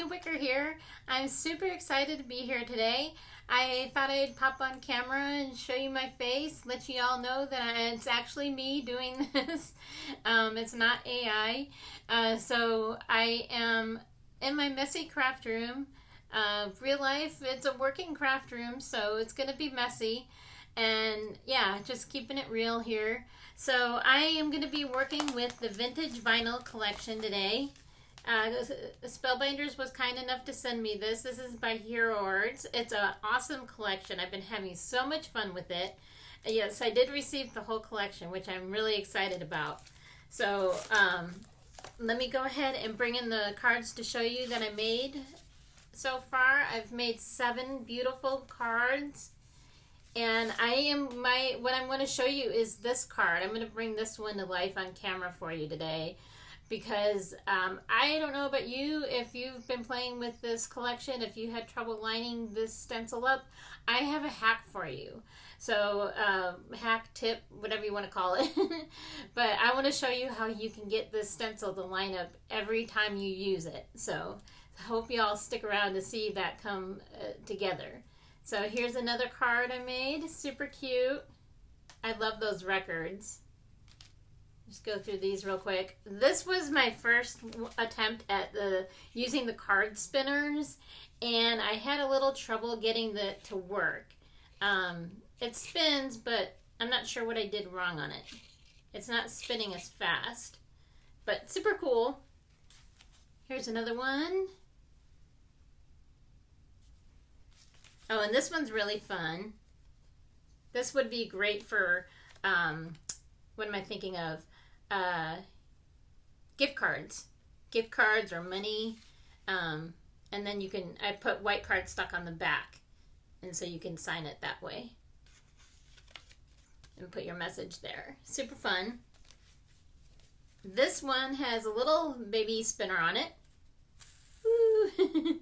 Hurley Wicker here. I'm super excited to be here today. I thought I'd pop on camera and show you my face, let you all know that it's actually me doing this. It's not AI. So I am in my messy craft room. Real life, it's a working craft room, so it's going to be messy. And yeah, just keeping it real here. So I am going to be working with the vintage vinyl collection today. Spellbinders was kind enough to send me this. This is by Hero Arts. It's an awesome collection. I've been having so much fun with it. Yes, I did receive the whole collection, which I'm really excited about. So let me go ahead and bring in the cards to show you that I made so far. I've made 7 beautiful cards. And what I'm going to show you is this card. I'm going to bring this one to life on camera for you today. Because I don't know about you, if you've been playing with this collection, if you had trouble lining this stencil up, I have a hack for you. So hack, tip, whatever you want to call it. But I want to show you how you can get this stencil to line up every time you use it. So I hope you all stick around to see that come together. So here's another card I made, super cute. I love those records. Just go through these real quick. This was my first attempt at using the card spinners, and I had a little trouble getting it to work. It spins, but I'm not sure what I did wrong on it. It's not spinning as fast, but super cool. Here's another one. Oh, and this one's really fun. This would be great for, what am I thinking of? Gift cards or money, and then I put white cardstock on the back, and so you can sign it that way and put your message there. Super fun. This one has a little baby spinner on it. Woo.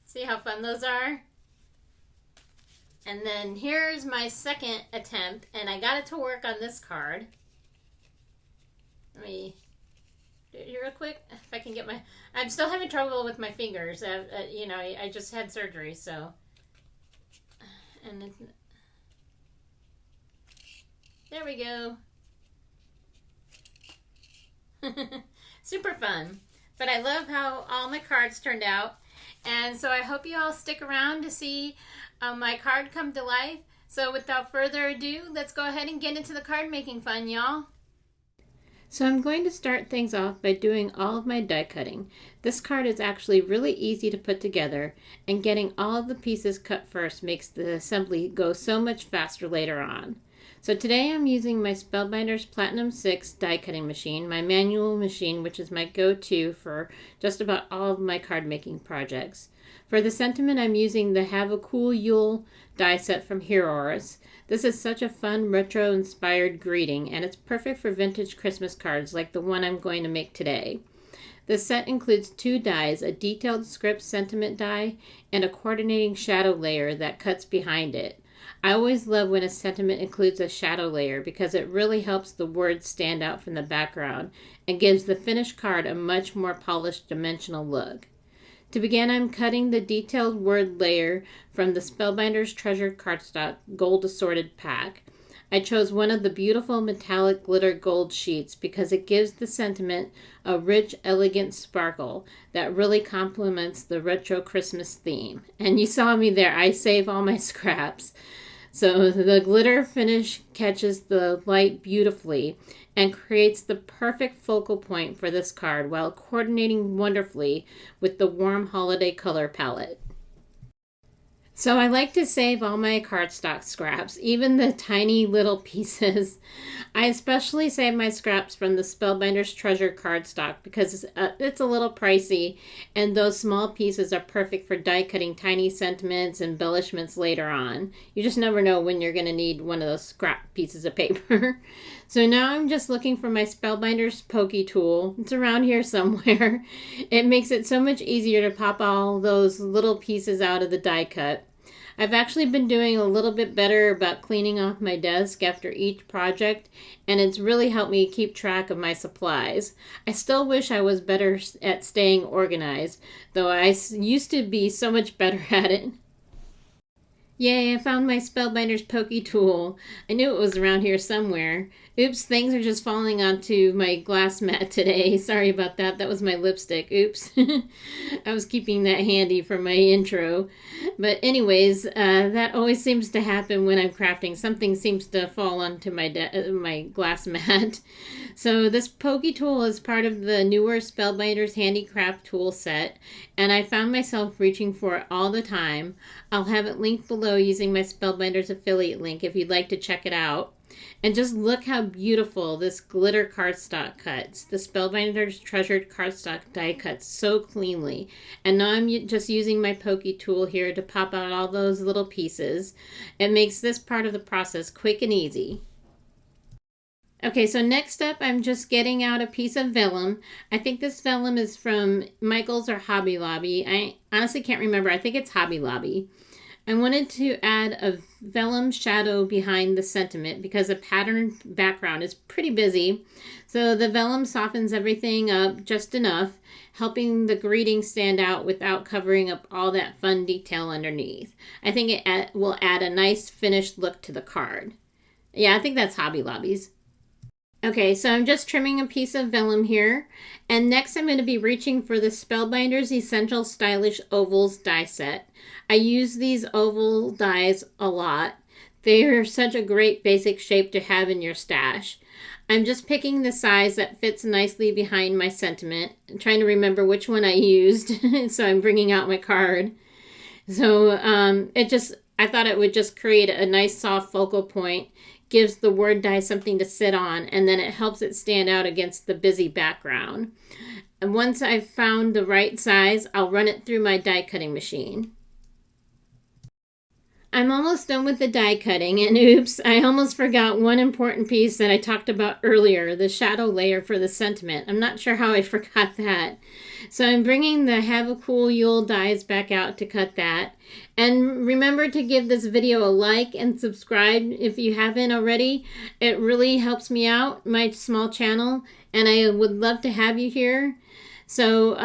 See how fun those are? And then here's my second attempt, and I got it to work on this card. Let me do it real quick. If I can get I'm still having trouble with my fingers. I just had surgery, so. And there we go. Super fun. But I love how all my cards turned out. And so I hope you all stick around to see my card come to life. So without further ado, let's go ahead and get into the card making fun, y'all. So I'm going to start things off by doing all of my die cutting. This card is actually really easy to put together, and getting all of the pieces cut first makes the assembly go so much faster later on. So today I'm using my Spellbinders Platinum 6 die cutting machine, my manual machine, which is my go-to for just about all of my card making projects. For the sentiment, I'm using the Have a Cool Yule die set from Hero Arts. This is such a fun retro-inspired greeting, and it's perfect for vintage Christmas cards like the one I'm going to make today. The set includes 2 dies, a detailed script sentiment die and a coordinating shadow layer that cuts behind it. I always love when a sentiment includes a shadow layer because it really helps the words stand out from the background and gives the finished card a much more polished dimensional look. To begin, I'm cutting the detailed word layer from the Spellbinders Treasured Cardstock Gold Assorted Pack. I chose one of the beautiful metallic glitter gold sheets because it gives the sentiment a rich, elegant sparkle that really complements the retro Christmas theme. And you saw me there, I save all my scraps. So the glitter finish catches the light beautifully and creates the perfect focal point for this card while coordinating wonderfully with the warm holiday color palette. So I like to save all my cardstock scraps, even the tiny little pieces. I especially save my scraps from the Spellbinders Treasure cardstock because it's a little pricey, and those small pieces are perfect for die cutting tiny sentiments and embellishments later on. You just never know when you're going to need one of those scrap pieces of paper. So now I'm just looking for my Spellbinders pokey tool. It's around here somewhere. It makes it so much easier to pop all those little pieces out of the die cut. I've actually been doing a little bit better about cleaning off my desk after each project, and it's really helped me keep track of my supplies. I still wish I was better at staying organized, though I used to be so much better at it. Yay, I found my Spellbinder's Pokey tool. I knew it was around here somewhere. Oops, things are just falling onto my glass mat today. Sorry about that. That was my lipstick. Oops. I was keeping that handy for my intro. But anyways, that always seems to happen when I'm crafting. Something seems to fall onto my glass mat. So this Pokey tool is part of the newer Spellbinder's Handicraft tool set, and I found myself reaching for it all the time. I'll have it linked below using my Spellbinder's affiliate link if you'd like to check it out. And just look how beautiful this glitter cardstock cuts. The Spellbinder's treasured cardstock die cuts so cleanly. And now I'm just using my Pokey tool here to pop out all those little pieces. It makes this part of the process quick and easy. Okay, so next up, I'm just getting out a piece of vellum. I think this vellum is from Michael's or Hobby Lobby. I honestly can't remember. I think it's Hobby Lobby. I wanted to add a vellum shadow behind the sentiment because the pattern background is pretty busy. So the vellum softens everything up just enough, helping the greeting stand out without covering up all that fun detail underneath. I think it will add a nice finished look to the card. Yeah, I think that's Hobby Lobby's. Okay, so I'm just trimming a piece of vellum here, and next I'm going to be reaching for the Spellbinder's Essential Stylish Ovals die set. I use these oval dies a lot. They are such a great basic shape to have in your stash. I'm just picking the size that fits nicely behind my sentiment. I'm trying to remember which one I used, so I'm bringing out my card. So I thought it would just create a nice soft focal point, gives the word die something to sit on, and then it helps it stand out against the busy background. And once I've found the right size, I'll run it through my die cutting machine. I'm almost done with the die cutting, and oops, I almost forgot one important piece that I talked about earlier, the shadow layer for the sentiment. I'm not sure how I forgot that. So I'm bringing the Have a Cool Yule dies back out to cut that. And remember to give this video a like and subscribe if you haven't already. It really helps me out, my small channel, and I would love to have you here. So,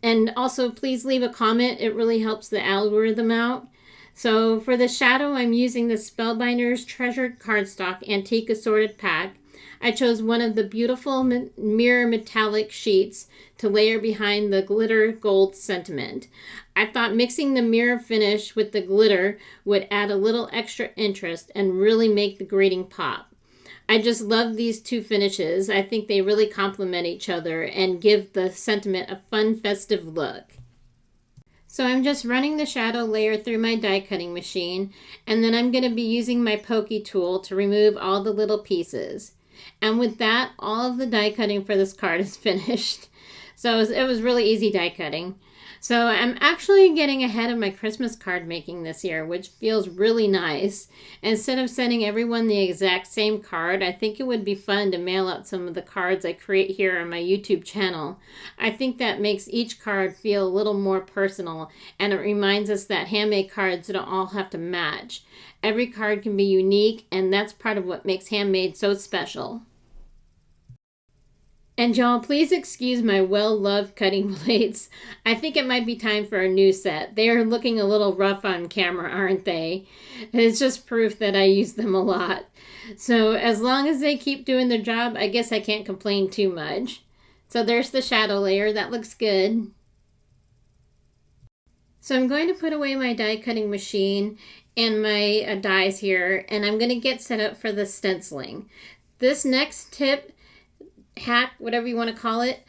and also please leave a comment. It really helps the algorithm out. So for the shadow, I'm using the Spellbinder's Treasured Cardstock Antique Assorted Pack. I chose one of the beautiful mirror metallic sheets to layer behind the glitter gold sentiment. I thought mixing the mirror finish with the glitter would add a little extra interest and really make the greeting pop. I just love these two finishes. I think they really complement each other and give the sentiment a fun, festive look. So I'm just running the shadow layer through my die cutting machine, and then I'm going to be using my Pokey tool to remove all the little pieces. And with that, all of the die cutting for this card is finished. So it was really easy die cutting. So I'm actually getting ahead of my Christmas card making this year, which feels really nice. Instead of sending everyone the exact same card, I think it would be fun to mail out some of the cards I create here on my YouTube channel. I think that makes each card feel a little more personal, and it reminds us that handmade cards don't all have to match. Every card can be unique, and that's part of what makes handmade so special. And y'all, please excuse my well-loved cutting blades. I think it might be time for a new set. They are looking a little rough on camera, aren't they? It's just proof that I use them a lot. So as long as they keep doing their job, I guess I can't complain too much. So there's the shadow layer. That looks good. So I'm going to put away my die cutting machine and my dies here, and I'm going to get set up for the stenciling. This next tip, hack, whatever you want to call it,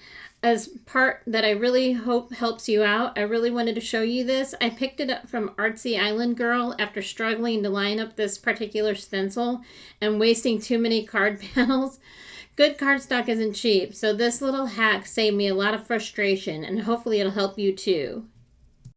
as part that I really hope helps you out. I really wanted to show you this. I picked it up from Artsy Island Girl after struggling to line up this particular stencil and wasting too many card panels. Good cardstock isn't cheap, so this little hack saved me a lot of frustration, and hopefully it'll help you too.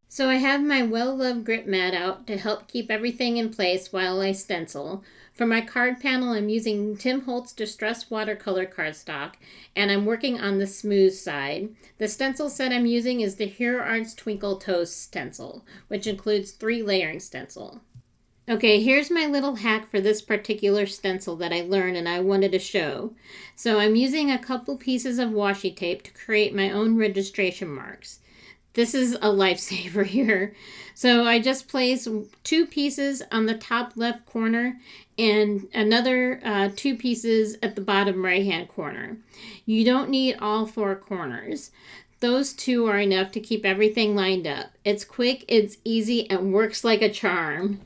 So I have my well-loved grip mat out to help keep everything in place while I stencil. For my card panel, I'm using Tim Holtz Distress Watercolor cardstock, and I'm working on the smooth side. The stencil set I'm using is the Hero Arts Twinkle Toast stencil, which includes 3 layering stencil. Okay, here's my little hack for this particular stencil that I learned and I wanted to show. So I'm using a couple pieces of washi tape to create my own registration marks. This is a lifesaver here. So I just place 2 pieces on the top left corner and another 2 pieces at the bottom right hand corner. You don't need all 4 corners. Those 2 are enough to keep everything lined up. It's quick, it's easy, and works like a charm.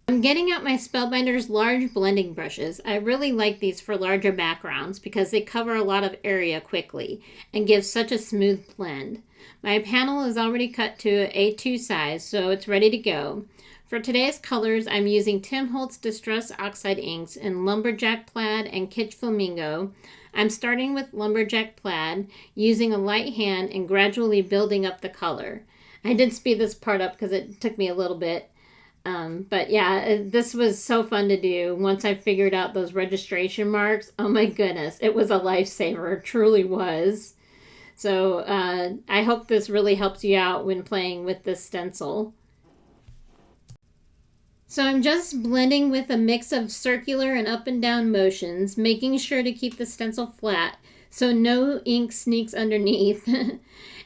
I'm getting out my Spellbinder's large blending brushes. I really like these for larger backgrounds because they cover a lot of area quickly and give such a smooth blend. My panel is already cut to A2 size, so it's ready to go. For today's colors, I'm using Tim Holtz Distress Oxide Inks in Lumberjack Plaid and Kitsch Flamingo. I'm starting with Lumberjack Plaid, using a light hand and gradually building up the color. I did speed this part up because it took me a little bit. But yeah, this was so fun to do. Once I figured out those registration marks, oh my goodness, it was a lifesaver. It truly was. So I hope this really helps you out when playing with this stencil. So I'm just blending with a mix of circular and up and down motions, making sure to keep the stencil flat so no ink sneaks underneath.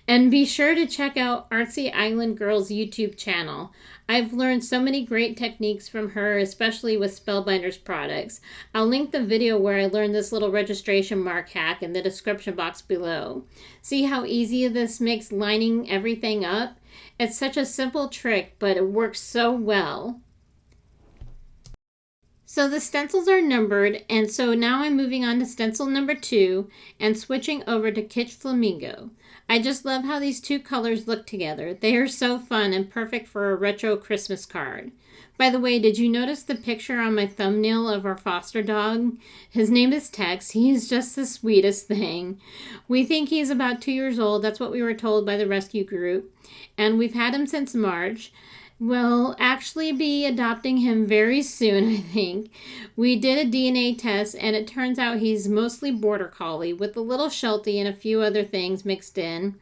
And be sure to check out Artsy Island Girl's YouTube channel. I've learned so many great techniques from her, especially with Spellbinder's products. I'll link the video where I learned this little registration mark hack in the description box below. See how easy this makes lining everything up? It's such a simple trick, but it works so well. So the stencils are numbered, and so now I'm moving on to stencil number 2 and switching over to Kitsch Flamingo. I just love how these 2 colors look together. They are so fun and perfect for a retro Christmas card. By the way, did you notice the picture on my thumbnail of our foster dog? His name is Tex. He is just the sweetest thing. We think he's about 2 years old. That's what we were told by the rescue group. And we've had him since March. We'll actually be adopting him very soon, I think. We did a DNA test, and it turns out he's mostly border collie with a little Sheltie and a few other things mixed in.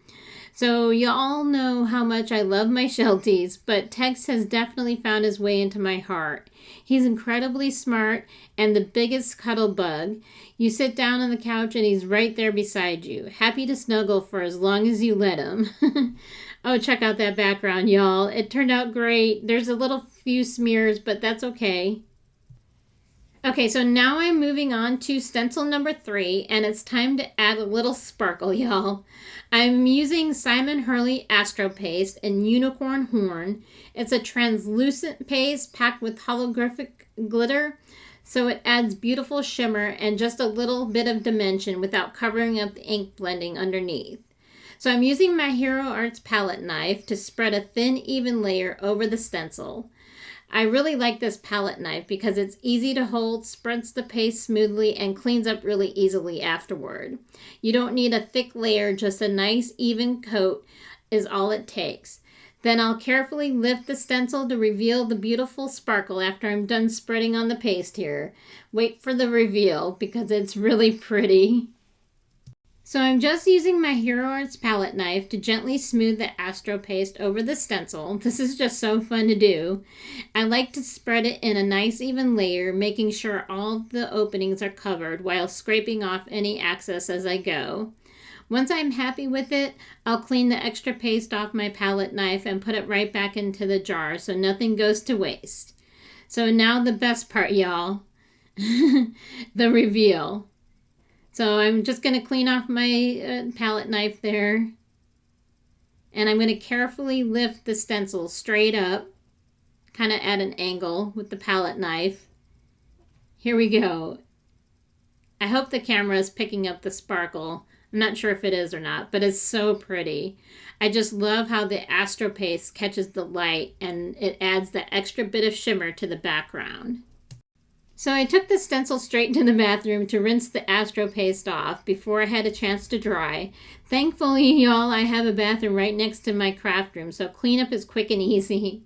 So you all know how much I love my Shelties, but Tex has definitely found his way into my heart. He's incredibly smart and the biggest cuddle bug. You sit down on the couch and he's right there beside you, happy to snuggle for as long as you let him. Oh, check out that background, y'all. It turned out great. There's a little few smears, but that's okay. Okay, so now I'm moving on to stencil number 3, and it's time to add a little sparkle, y'all. I'm using Simon Hurley Astro Paste in Unicorn Horn. It's a translucent paste packed with holographic glitter, so it adds beautiful shimmer and just a little bit of dimension without covering up the ink blending underneath. So I'm using my Hero Arts palette knife to spread a thin, even layer over the stencil. I really like this palette knife because it's easy to hold, spreads the paste smoothly, and cleans up really easily afterward. You don't need a thick layer, just a nice, even coat is all it takes. Then I'll carefully lift the stencil to reveal the beautiful sparkle after I'm done spreading on the paste here. Wait for the reveal because it's really pretty. So I'm just using my Hero Arts palette knife to gently smooth the Astro Paste over the stencil. This is just so fun to do. I like to spread it in a nice even layer, making sure all the openings are covered while scraping off any excess as I go. Once I'm happy with it, I'll clean the extra paste off my palette knife and put it right back into the jar so nothing goes to waste. So now the best part, y'all. The reveal. So I'm just going to clean off my palette knife there. And I'm going to carefully lift the stencil straight up, kind of at an angle with the palette knife. Here we go. I hope the camera is picking up the sparkle. I'm not sure if it is or not, but it's so pretty. I just love how the Astro Paste catches the light and it adds the extra bit of shimmer to the background. So I took the stencil straight into the bathroom to rinse the Astro Paste off before I had a chance to dry. Thankfully, y'all, I have a bathroom right next to my craft room, so cleanup is quick and easy.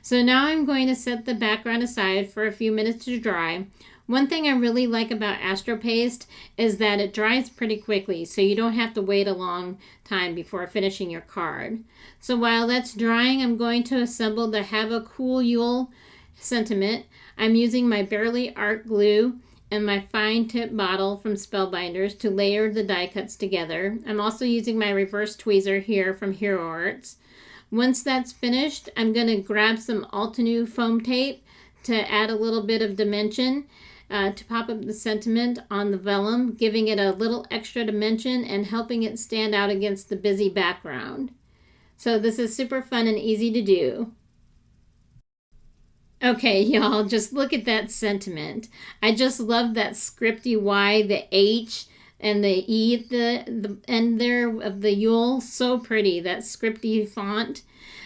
So now I'm going to set the background aside for a few minutes to dry. One thing I really like about Astro Paste is that it dries pretty quickly, so you don't have to wait a long time before finishing your card. So while that's drying, I'm going to assemble the Have a Cool Yule sentiment. I'm using my Barely Art glue and my fine tip bottle from Spellbinders to layer the die cuts together. I'm also using my reverse tweezer here from Hero Arts. Once that's finished, I'm going to grab some Altenew foam tape to add a little bit of dimension to pop up the sentiment on the vellum, giving it a little extra dimension and helping it stand out against the busy background. So this is super fun and easy to do. Okay, y'all, just look at that sentiment. I just love that scripty Y, the H, and the E at the end there of the Yule. So pretty, that scripty font.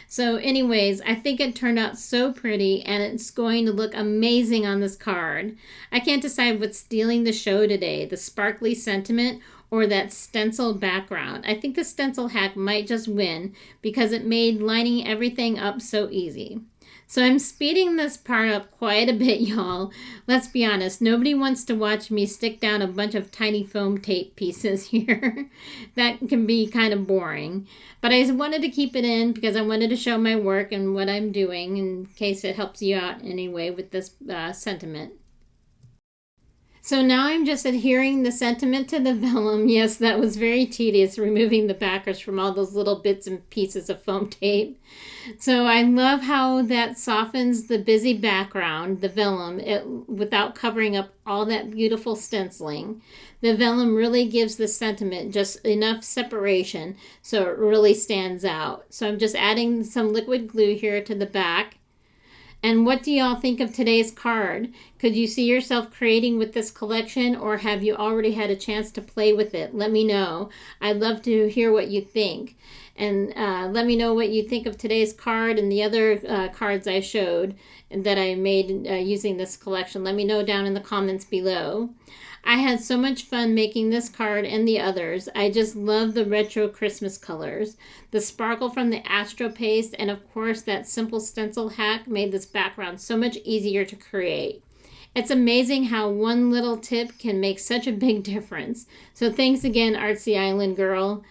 So anyways, I think it turned out so pretty, and it's going to look amazing on this card. I can't decide what's stealing the show today, the sparkly sentiment or that stencil background. I think the stencil hack might just win because it made lining everything up so easy. So I'm speeding this part up quite a bit, y'all. Let's be honest, nobody wants to watch me stick down a bunch of tiny foam tape pieces here. That can be kind of boring. But I wanted to keep it in because I wanted to show my work and what I'm doing in case it helps you out anyway with this sentiment. So now I'm just adhering the sentiment to the vellum. Yes, that was very tedious, removing the backers from all those little bits and pieces of foam tape. So I love how that softens the busy background, the vellum, without covering up all that beautiful stenciling. The vellum really gives the sentiment just enough separation so it really stands out. So I'm just adding some liquid glue here to the back. And what do y'all think of today's card? Could you see yourself creating with this collection, or have you already had a chance to play with it? Let me know. I'd love to hear what you think. And let me know what you think of today's card and the other cards I showed that I made using this collection. Let me know down in the comments below. I had so much fun making this card and the others. I just love the retro Christmas colors. The sparkle from the Astro Paste and of course that simple stencil hack made this background so much easier to create. It's amazing how one little tip can make such a big difference. So thanks again, Artsy Island Girl.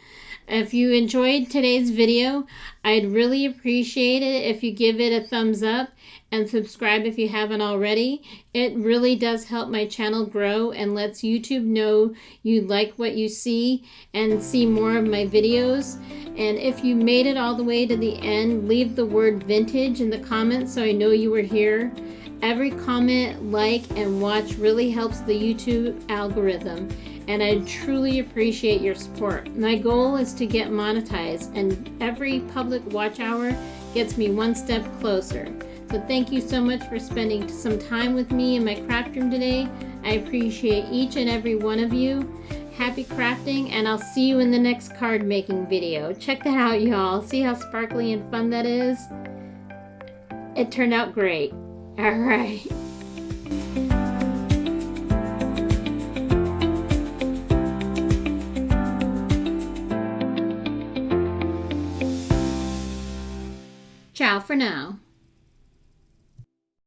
If you enjoyed today's video, I'd really appreciate it if you give it a thumbs up and subscribe if you haven't already. It really does help my channel grow and lets YouTube know you like what you see and see more of my videos. And if you made it all the way to the end, leave the word vintage in the comments so I know you were here. Every comment, like, and watch really helps the YouTube algorithm, and I truly appreciate your support. My goal is to get monetized, and every public watch hour gets me one step closer. So thank you so much for spending some time with me in my craft room today. I appreciate each and every one of you. Happy crafting, and I'll see you in the next card making video. Check that out, y'all. See how sparkly and fun that is? It turned out great. All right. Ciao for now.